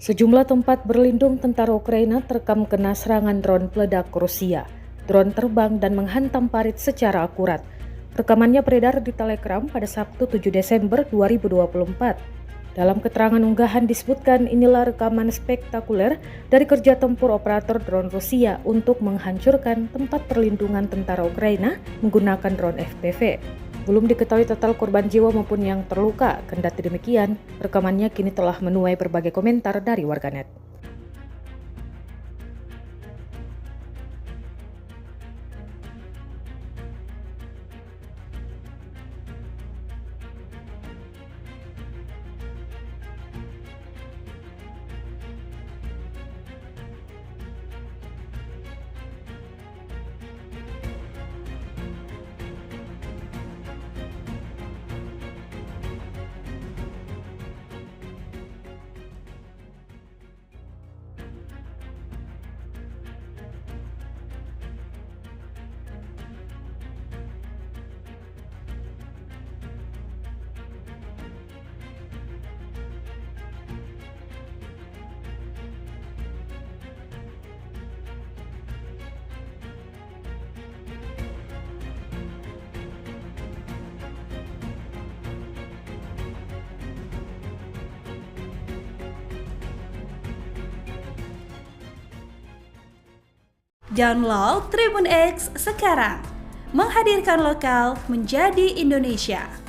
Sejumlah tempat berlindung tentara Ukraina terekam kena serangan drone peledak Rusia. Drone terbang dan menghantam parit secara akurat. Rekamannya beredar di Telegram pada Sabtu 7 Desember 2024. Dalam keterangan unggahan disebutkan inilah rekaman spektakuler dari kerja tempur operator drone Rusia untuk menghancurkan tempat perlindungan tentara Ukraina menggunakan drone FPV. Belum diketahui total korban jiwa maupun yang terluka. Kendati demikian, rekamannya kini telah menuai berbagai komentar dari warganet. Download Tribun X sekarang, menghadirkan lokal menjadi Indonesia.